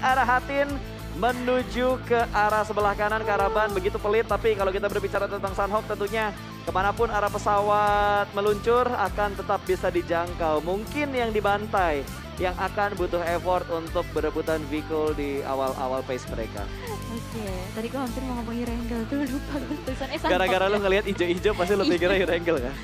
arah Hatin menuju ke arah sebelah kanan ke arah ban. Begitu pelit, tapi kalau kita berbicara tentang Sunhawk tentunya kemanapun arah pesawat meluncur akan tetap bisa dijangkau. Mungkin yang dibantai yang akan butuh effort untuk berebutan vehicle di awal-awal pace mereka. Oke, tadi gue hampir mau ngomongin Rengel tuh lupa gue tulisan Gara-gara lu ngelihat ijo-ijo pasti lu pikirnya Rengel kan?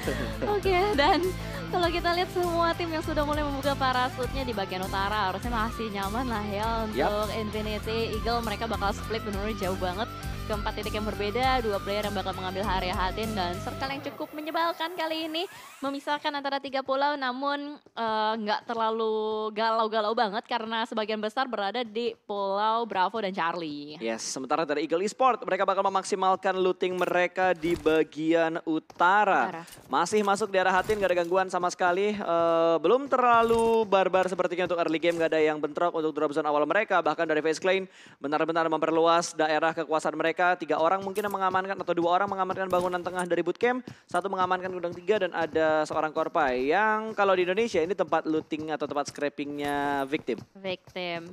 Oke, dan kalau kita lihat semua tim yang sudah mulai membuka parasutnya di bagian utara harusnya masih nyaman lah ya untuk Infinity Eagle. Mereka bakal split benar-benar jauh banget ke 4 titik yang berbeda, 2 player yang bakal mengambil area Hatin dan circle yang cukup menyebalkan kali ini memisahkan antara 3 pulau namun nggak terlalu galau-galau banget karena sebagian besar berada di pulau Bravo dan Charlie. Yes, sementara dari Eagle Esport mereka bakal memaksimalkan looting mereka di bagian utara. Masih masuk di arah Hatin, gak ada gangguan sama sekali. Belum terlalu barbar sepertinya untuk early game, gak ada yang bentrok untuk drop zone awal mereka. Bahkan dari FaZe Clan benar-benar memperluas daerah kekuasaan mereka. 3 orang mungkin yang mengamankan atau 2 orang mengamankan bangunan tengah dari bootcamp. 1 mengamankan gudang 3 dan ada seorang korpai yang kalau di Indonesia ini tempat looting atau tempat scrappingnya victim.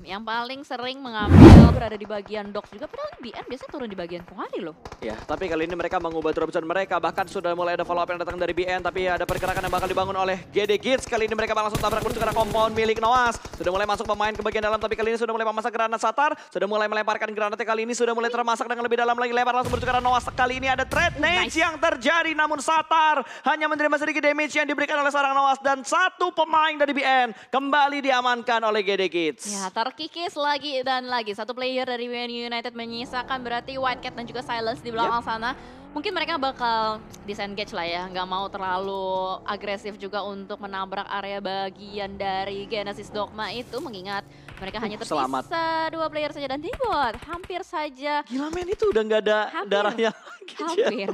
Yang paling sering mengambil berada di bagian dock juga. Padahal BN biasanya turun di bagian Pungari loh. Ya, tapi kali ini mereka mengubah drop zone mereka. Bahkan sudah mulai ada follow up yang datang dari BN. Tapi ada pergerakan yang bakal dibangun oleh GD Kids. Kali ini mereka langsung tabrak menuju ke arah compound milik Noas. Sudah mulai masuk pemain ke bagian dalam. Tapi kali ini sudah mulai memasang granat Satar. Sudah mulai melemparkan granatnya kali ini. Sudah mulai termasak dengan lebih dalam lagi. Lempar langsung menuju ke arah Noas. Kali ini ada trade nades yang terjadi. Namun Satar hanya menerima sedikit damage yang diberikan oleh seorang Noas. Dan 1 pemain dari BN kembali diamankan oleh GD Kids. Ya, terkikis lagi dan lagi. 1 player dari BN United menyisakan berarti White Cat dan juga Silence di belakang sana. Mungkin mereka bakal disengage lah ya, nggak mau terlalu agresif juga untuk menabrak area bagian dari Genesis Dogma itu, mengingat mereka hanya tersisa 2 player saja dan Dibot hampir saja. Gila men, itu udah nggak ada darahnya lagi. Hampir.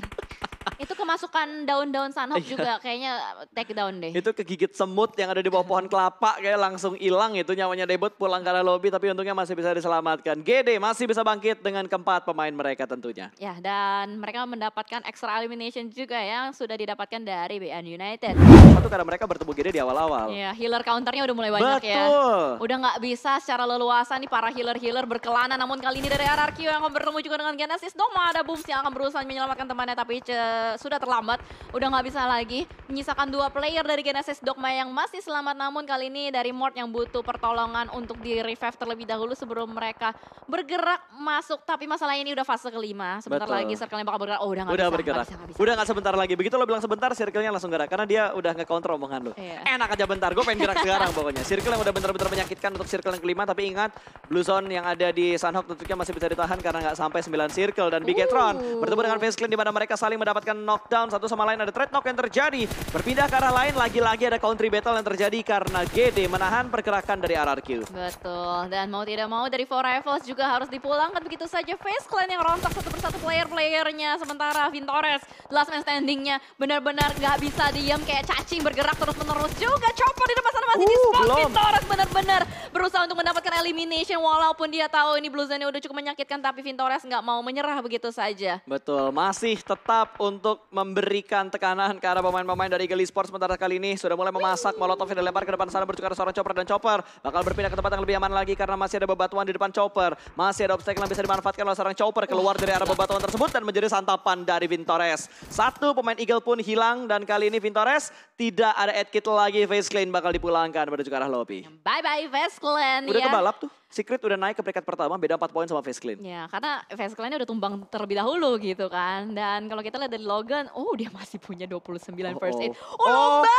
Itu kemasukan daun-daun Sunhawk juga kayaknya take down deh. Itu kegigit semut yang ada di bawah pohon kelapa kayak langsung hilang itu nyawanya Debot pulang ke arah lobby tapi untungnya masih bisa diselamatkan. GD masih bisa bangkit dengan keempat pemain mereka tentunya. Ya, dan mereka mendapatkan extra elimination juga yang sudah didapatkan dari BN United. Satu karena mereka bertemu GD di awal-awal. Ya, healer counternya udah mulai banyak ya. Udah nggak bisa secara leluasa nih para healer-healer berkelana. Namun kali ini dari RRQ yang akan bertemu juga dengan Genesis Dogma. Ada Booms yang akan berusaha menyelamatkan temannya tapi sudah terlambat, udah nggak bisa lagi. Menyisakan 2 player dari Genesis Dogma yang masih selamat, namun kali ini dari Mort yang butuh pertolongan untuk di revive terlebih dahulu sebelum mereka bergerak masuk. Tapi masalahnya ini udah fase kelima, sebentar lagi circle-nya bakal bergerak. Oh udah nggak bisa, bergerak. Gak bisa. Udah nggak sebentar lagi, begitu lo bilang sebentar circle-nya langsung gerak. Karena dia udah nge-counter omongan lo. Enak aja bentar, gue pengen gerak sekarang pokoknya. Circle yang udah bener-bener menyakitkan untuk circle yang kelima, tapi ingat Blue Zone yang ada di Sunhawk tentunya masih bisa ditahan karena nggak sampai 9 circle. Dan Bigetron bertemu dengan FaZe Clan di mana mereka saling mendapatkan knockdown satu sama lain. Ada trade knock yang terjadi, berpindah ke arah lain, lagi-lagi ada country battle yang terjadi karena GD menahan pergerakan dari RRQ. Betul, dan mau tidak mau dari 4 Rivals juga harus dipulangkan begitu saja. FaZe Clan yang rontok satu persatu player-playernya, sementara Vintores last man standingnya benar-benar nggak bisa diam kayak cacing bergerak terus-menerus juga. Chopper di depan sana masih di spot. Vintores benar-benar berusaha untuk mendapatkan elimination walaupun dia tahu ini Blue Zone udah cukup menyakitkan, tapi Vintores nggak mau menyerah begitu saja. Betul, masih tetap untuk memberikan tekanan ke arah pemain-pemain dari Eagle Esports. Sementara kali ini sudah mulai memasak, Molotov yang dilempar ke depan sana bertukar seorang Chopper dan Chopper bakal berpindah ke tempat yang lebih aman lagi karena masih ada bebatuan di depan Chopper. Masih ada obstacle yang bisa dimanfaatkan oleh seorang Chopper keluar dari arah bebatuan tersebut dan menjadi santapan dari Vintores. 1 pemain Eagle pun hilang dan kali ini Vintores tidak ada add kit lagi. FaZe Clan bakal dipulangkan menuju ke arah lobby. Bye-bye FaZe Clan udah ya. kebalap tuh. Secret udah naik ke peringkat pertama, beda 4 poin sama FaZe Clan. Ya, karena FaZe Clan-nya udah tumbang terlebih dahulu gitu kan. Dan kalau kita lihat dari Logan, dia masih punya 29 first aid. Lomba!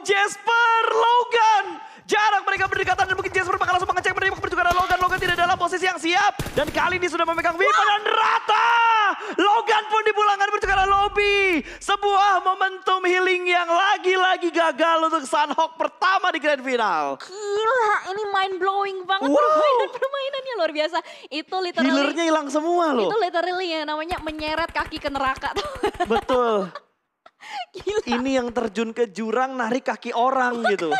Jasper, Logan! Jarak mereka berdekatan dan mungkin Jasper bakal langsung mengecek mereka menuju ke arah Logan. Logan tidak dalam posisi yang siap. Dan kali ini sudah memegang Viper dan rata! Logan pun dipulangkan menuju ke arah lobby. Sebuah momentum healing yang lagi-lagi gagal untuk Sunhawk pertama di Grand Final. Gila, ini mind blowing banget permainannya luar biasa. Itu literally healernya hilang semua loh. Itu literally ya namanya menyeret kaki ke neraka tuh. Betul. Gila. Ini yang terjun ke jurang narik kaki orang gitu.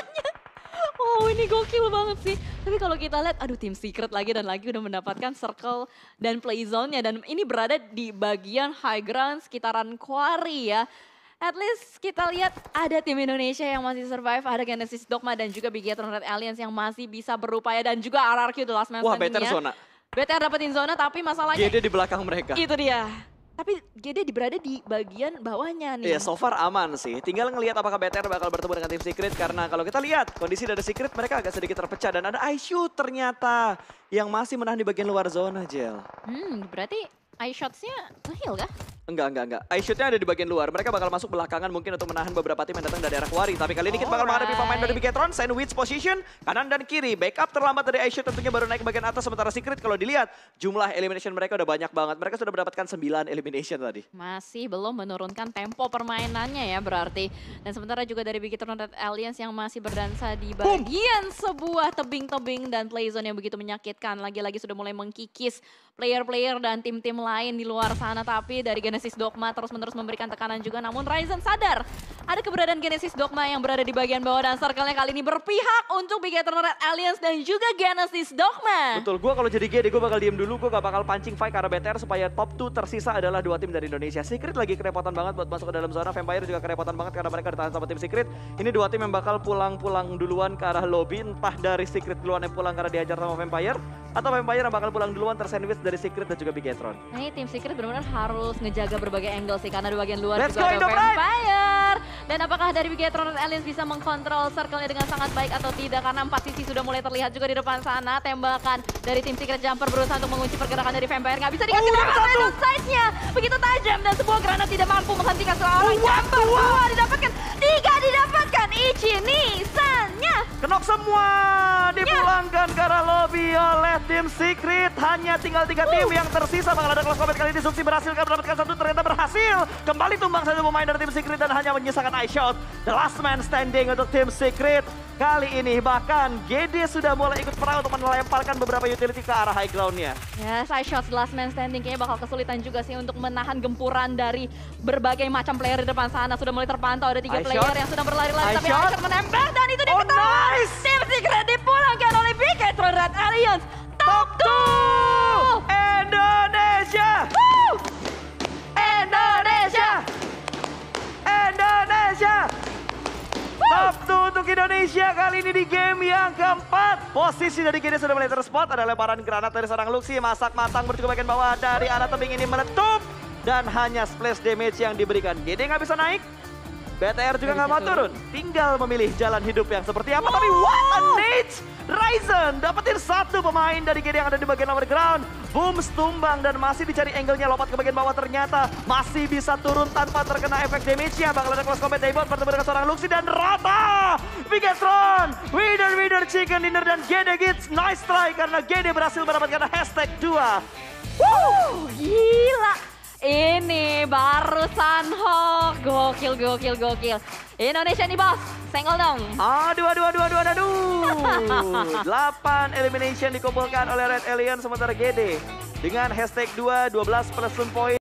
Ini gokil banget sih. Tapi kalau kita lihat, aduh tim Secret lagi dan lagi udah mendapatkan circle dan play zone-nya. Dan ini berada di bagian high ground sekitaran quarry ya. At least kita lihat ada tim Indonesia yang masih survive, ada Genesis Dogma dan juga Bigetron Red Alliance yang masih bisa berupaya dan juga RRQ The Last Man Wah, Standing-nya. BTR zona. BTR dapetin zona tapi masalahnya GD di belakang mereka. itu dia. Tapi GD berada di bagian bawahnya nih. Iya, so far aman sih. Tinggal ngelihat apakah BTR bakal bertemu dengan tim Secret. Karena kalau kita lihat kondisi dari Secret mereka agak sedikit terpecah. Dan ada iShoot ternyata yang masih menahan di bagian luar zona, Jel. Berarti iShots-nya nge-heal kah? Enggak. iShoot-nya ada di bagian luar. Mereka bakal masuk belakangan mungkin untuk menahan beberapa tim yang datang dari arah Kwari. Tapi kali ini kita bakal menghadapi pemain dari Bigetron. Sandwich position, kanan dan kiri. Backup terlambat dari iShoot tentunya baru naik ke bagian atas. Sementara Secret kalau dilihat jumlah elimination mereka udah banyak banget. Mereka sudah mendapatkan 9 elimination tadi. Masih belum menurunkan tempo permainannya ya berarti. Dan sementara juga dari Bigetron Red Alliance yang masih berdansa di bagian sebuah tebing-tebing dan playzone yang begitu menyakitkan. Lagi-lagi sudah mulai mengkikis player-player dan tim-tim lain di luar sana. Tapi dari Genesis Dogma terus-menerus memberikan tekanan juga. Namun Ryzen sadar ada keberadaan Genesis Dogma yang berada di bagian bawah. Dan circle-nya kali ini berpihak untuk Bigetron Red Alliance dan juga Genesis Dogma. Betul, gue kalau jadi GD gue bakal diem dulu. Gue gak bakal pancing fight karena BTR supaya top 2 tersisa adalah 2 tim dari Indonesia. Secret lagi kerepotan banget buat masuk ke dalam zona. Vampire juga kerepotan banget karena mereka ditahan sama tim Secret. Ini 2 tim yang bakal pulang-pulang duluan ke arah lobby. Entah dari Secret duluan yang pulang karena diajar sama Vampire. Atau Vampire yang bakal pulang duluan tersandwich dari Secret dan juga Bigetron. Nah ini tim Secret benar-benar harus ngejaga berbagai angle sih. Karena di bagian luar Let's juga ada go, Vampire. Dan apakah dari Bigetron Alliance bisa mengkontrol circle-nya dengan sangat baik atau tidak? Karena 4 sisi sudah mulai terlihat juga di depan sana. Tembakan dari tim Secret Jumper berusaha untuk mengunci pergerakan dari Vampire. Nggak bisa dikasih damage side-nya. Begitu tajam dan sebuah granat tidak mampu menghentikan seorang Jumper. 2 didapatkan, 3 didapatkan. Ichi Nisannya. Kenok semua dipulangkan ke arah lobby oleh tim Secret. Hanya tinggal 3 tim yang tersisa. Bakal ada close combat kali ini. Suksi berhasil mendapatkan 1, ternyata berhasil. Kembali tumbang satu pemain dari tim Secret dan hanya menyisakan iShot. The last man standing untuk tim Secret. Kali ini bahkan GD sudah mulai ikut perang untuk melemparkan beberapa utility ke arah high ground-nya. Ya, iShot The last man standing kayaknya bakal kesulitan juga sih untuk menahan gempuran dari berbagai macam player di depan sana. Sudah mulai terpantau ada 3 player yang sedang berlari-lari. Tapi iShot menempel dan itu dia ketahuan. Nice. Tim Secret dipulangkan oleh Bigetron Red Alliance. Top 2! Indonesia! Woo! Indonesia! Indonesia! Top 2 untuk Indonesia kali ini di game yang keempat. Posisi dari GD sudah mulai terspot. Ada lemparan granat dari seorang Luxi. Masak matang berjuga bagian bawah dari arah tebing ini meletup. Dan hanya splash damage yang diberikan. GD nggak bisa naik. BTR juga nggak mau turun. Tinggal memilih jalan hidup yang seperti apa. Tapi what a nade! Ryzen dapetin 1 pemain dari GD yang ada di bagian lower ground. Boom, tumbang dan masih dicari angle-nya, lompat ke bagian bawah ternyata masih bisa turun tanpa terkena efek damage-nya. Bakal ada close combat Daybot bertemu dengan seorang Luxi dan rata! Bigetron, winner chicken dinner dan GD Gits. Nice try karena GD berhasil mendapatkan hashtag 2. Woo! Gila! Ini baru Sanhok. Gokil. Indonesia nih bos, senggol dong. Aduh. 8 elimination dikumpulkan oleh Red Alliance sementara GD dengan hashtag 2, 12 plus 1 poin.